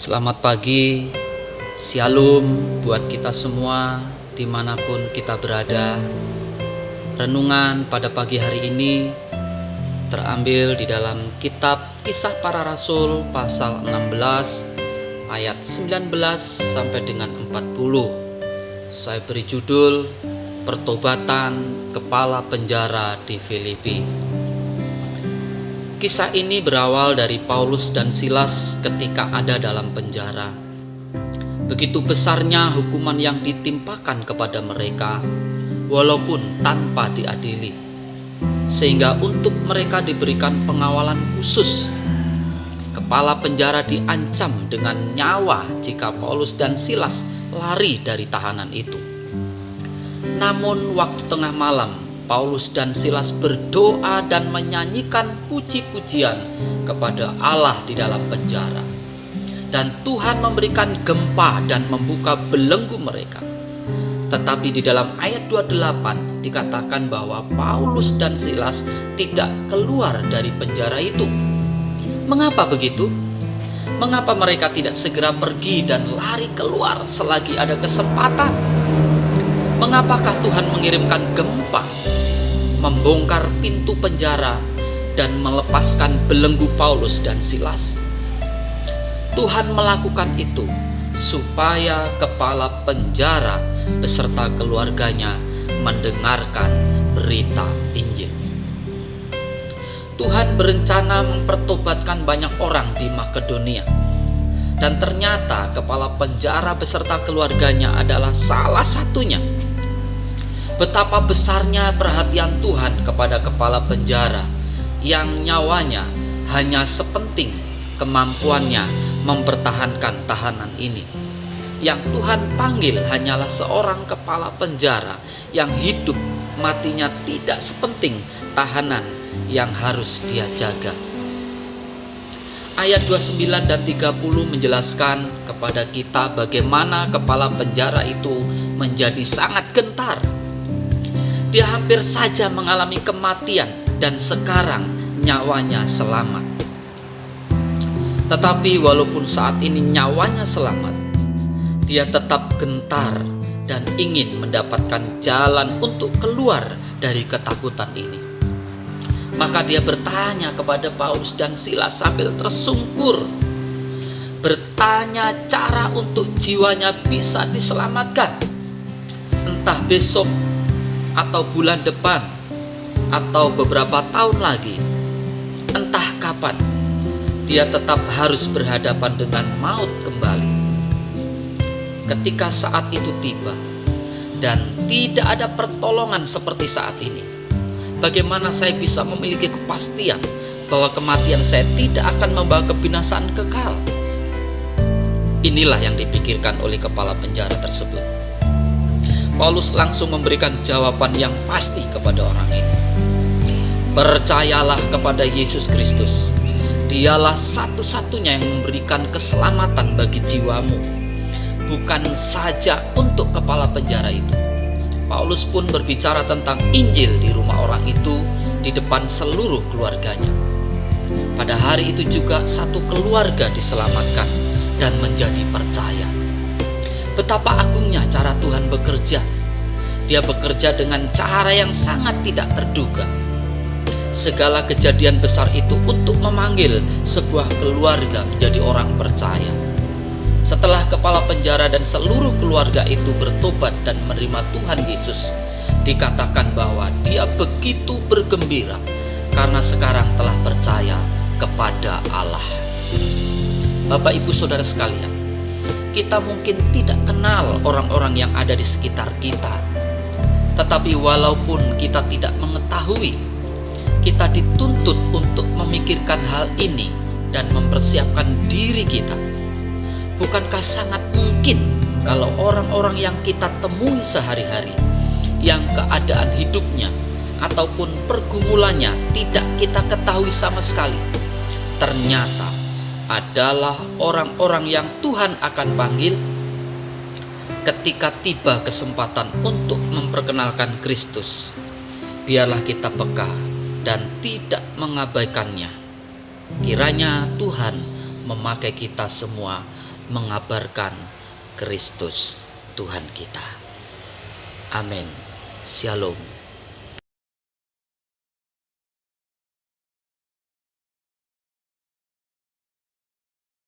Selamat pagi, Shalom buat kita semua dimanapun kita berada. Renungan pada pagi hari ini terambil di dalam kitab Kisah Para Rasul pasal 16 ayat 19 sampai dengan 40. Saya beri judul Pertobatan Kepala Penjara di Filipi. Kisah ini berawal dari Paulus dan Silas ketika ada dalam penjara. Begitu besarnya hukuman yang ditimpakan kepada mereka, walaupun tanpa diadili, sehingga untuk mereka diberikan pengawalan khusus. Kepala penjara diancam dengan nyawa jika Paulus dan Silas lari dari tahanan itu. Namun waktu tengah malam, Paulus dan Silas berdoa dan menyanyikan puji-pujian kepada Allah di dalam penjara. Dan Tuhan memberikan gempa dan membuka belenggu mereka. Tetapi di dalam ayat 28 dikatakan bahwa Paulus dan Silas tidak keluar dari penjara itu. Mengapa begitu? Mengapa mereka tidak segera pergi dan lari keluar selagi ada kesempatan? Mengapakah Tuhan mengirimkan gempa, membongkar pintu penjara, dan melepaskan belenggu Paulus dan Silas? Tuhan melakukan itu supaya kepala penjara beserta keluarganya mendengarkan berita Injil. Tuhan berencana mempertobatkan banyak orang di Makedonia. Dan ternyata kepala penjara beserta keluarganya adalah salah satunya. Betapa besarnya perhatian Tuhan kepada kepala penjara yang nyawanya hanya sepenting kemampuannya mempertahankan tahanan ini. Yang Tuhan panggil hanyalah seorang kepala penjara yang hidup matinya tidak sepenting tahanan yang harus dia jaga. Ayat 29 dan 30 menjelaskan kepada kita bagaimana kepala penjara itu menjadi sangat gentar. Dia hampir saja mengalami kematian dan sekarang nyawanya selamat. Tetapi walaupun saat ini nyawanya selamat, dia tetap gentar dan ingin mendapatkan jalan untuk keluar dari ketakutan ini. Maka dia bertanya kepada Paulus dan Silas sambil tersungkur, bertanya cara untuk jiwanya bisa diselamatkan. Entah besok atau bulan depan, atau beberapa tahun lagi, entah kapan, dia tetap harus berhadapan dengan maut kembali. Ketika saat itu tiba, dan tidak ada pertolongan seperti saat ini, bagaimana saya bisa memiliki kepastian bahwa kematian saya tidak akan membawa kebinasaan kekal? Inilah yang dipikirkan oleh kepala penjara tersebut. Paulus langsung memberikan jawaban yang pasti kepada orang ini. Percayalah kepada Yesus Kristus. Dialah satu-satunya yang memberikan keselamatan bagi jiwamu, bukan saja untuk kepala penjara itu. Paulus pun berbicara tentang Injil di rumah orang itu di depan seluruh keluarganya. Pada hari itu juga satu keluarga diselamatkan dan menjadi percaya. Betapa agungnya cara Tuhan bekerja. Dia bekerja dengan cara yang sangat tidak terduga. Segala kejadian besar itu untuk memanggil sebuah keluarga menjadi orang percaya. Setelah kepala penjara dan seluruh keluarga itu bertobat dan menerima Tuhan Yesus, dikatakan bahwa dia begitu bergembira karena sekarang telah percaya kepada Allah. Bapak Ibu Saudara sekalian, kita mungkin tidak kenal orang-orang yang ada di sekitar kita. Tetapi walaupun kita tidak mengetahui, kita dituntut untuk memikirkan hal ini dan mempersiapkan diri kita. Bukankah sangat mungkin kalau orang-orang yang kita temui sehari-hari, yang keadaan hidupnya ataupun pergumulannya tidak kita ketahui sama sekali, ternyata adalah orang-orang yang Tuhan akan panggil ketika tiba kesempatan untuk memperkenalkan Kristus. Biarlah kita peka dan tidak mengabaikannya. Kiranya Tuhan memakai kita semua mengabarkan Kristus Tuhan kita. Amin. Shalom.